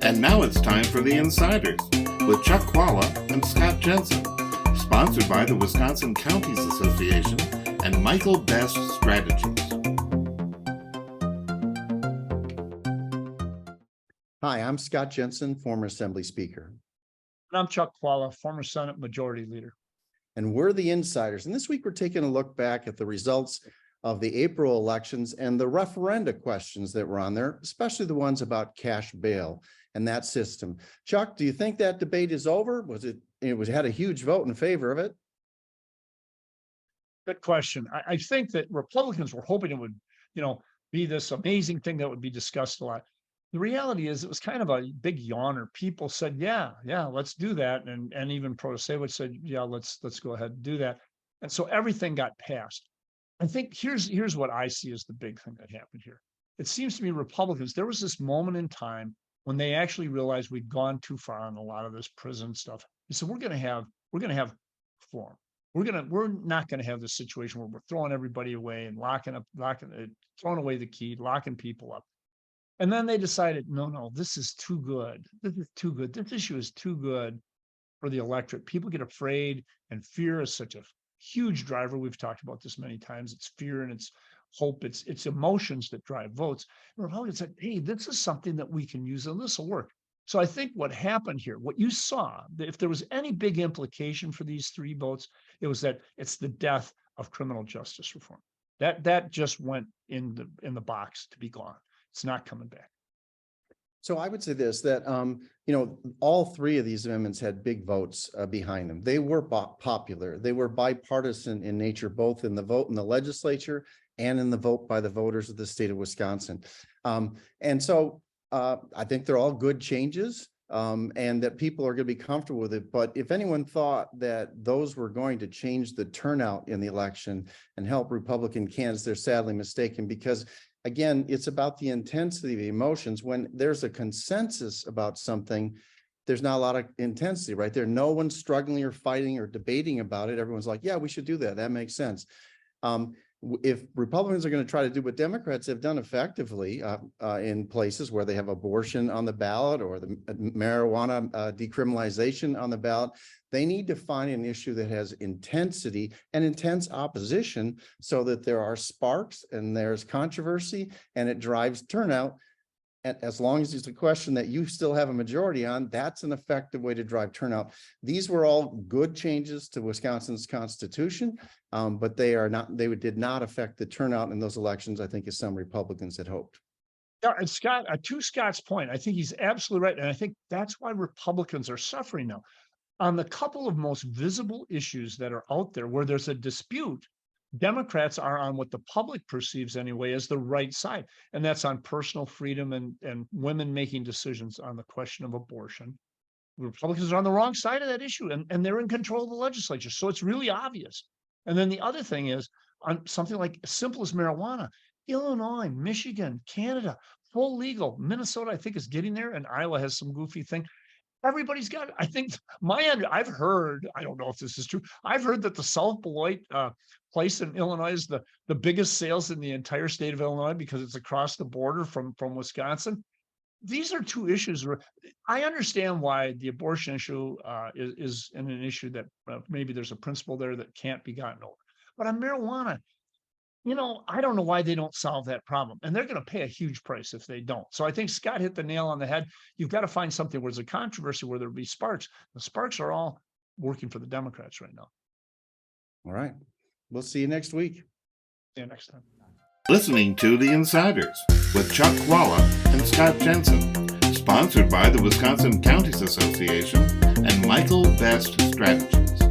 And now it's time for the Insiders with Chuck Chvala and Scott Jensen, sponsored by the Wisconsin Counties Association and Michael Best Strategies. Hi, I'm Scott Jensen, former Assembly Speaker. And I'm Chuck Chvala, former Senate Majority Leader. And we're the Insiders. And this week we're taking a look back at the results of the April elections and the referenda questions that were on there, especially the ones about cash bail and that system. Chuck, do you think that debate is over? It had a huge vote in favor of it? Good question. I think that Republicans were hoping it would, be this amazing thing that would be discussed a lot. The reality is it was kind of a big yawner. People said, yeah, let's do that. And even Protasevich said, yeah, let's go ahead and do that. And so everything got passed. I think here's what I see as the big thing that happened here. It seems to me Republicans, there was this moment in time when they actually realized we'd gone too far on a lot of this prison stuff. They said, we're going to have reform. We're not going to have this situation where we're throwing everybody away and throwing away the key, locking people up. And then they decided, no, this is too good. This is too good. This issue is too good for the electorate. People get afraid, and fear is such a huge driver. We've talked about this many times. It's fear and it's hope. It's emotions that drive votes. And Republicans said, hey, this is something that we can use and this will work. So I think what happened here, what you saw, that if there was any big implication for these three votes, it was that it's the death of criminal justice reform. That just went in the box to be gone. It's not coming back. So I would say this, that, all three of these amendments had big votes behind them. They were popular. They were bipartisan in nature, both in the vote in the legislature and in the vote by the voters of the state of Wisconsin. And so I think they're all good changes and that people are going to be comfortable with it. But if anyone thought that those were going to change the turnout in the election and help Republican candidates, they're sadly mistaken, because again, it's about the intensity of the emotions. When there's a consensus about something, there's not a lot of intensity, right? There, no one's struggling or fighting or debating about it. Everyone's like, yeah, we should do that. That makes sense. If Republicans are going to try to do what Democrats have done effectively in places where they have abortion on the ballot or the marijuana decriminalization on the ballot, they need to find an issue that has intensity and intense opposition so that there are sparks and there's controversy and it drives turnout. And as long as it's a question that you still have a majority on, that's an effective way to drive turnout. These were all good changes to Wisconsin's constitution, but they did not affect the turnout in those elections, I think, as some Republicans had hoped. Yeah, and Scott, to Scott's point, I think he's absolutely right. And I think that's why Republicans are suffering now. On the couple of most visible issues that are out there where there's a dispute, Democrats are on what the public perceives anyway as the right side. And that's on personal freedom and women making decisions on the question of abortion. Republicans are on the wrong side of that issue and they're in control of the legislature. So it's really obvious. And then the other thing is on something like as simple as marijuana, Illinois, Michigan, Canada, full legal. Minnesota, I think, is getting there, and Iowa has some goofy thing. Everybody's got it. I think I've heard, I don't know if this is true, I've heard that the South Beloit place in Illinois is the biggest sales in the entire state of Illinois because it's across the border from Wisconsin. These are two issues where I understand why the abortion issue is an issue that maybe there's a principle there that can't be gotten over. But on marijuana, I don't know why they don't solve that problem. And they're going to pay a huge price if they don't. So I think Scott hit the nail on the head. You've got to find something where there's a controversy where there'll be sparks. The sparks are all working for the Democrats right now. All right. We'll see you next week. See you next time. Listening to The Insiders with Chuck Chvala and Scott Jensen, sponsored by the Wisconsin Counties Association and Michael Best Strategies.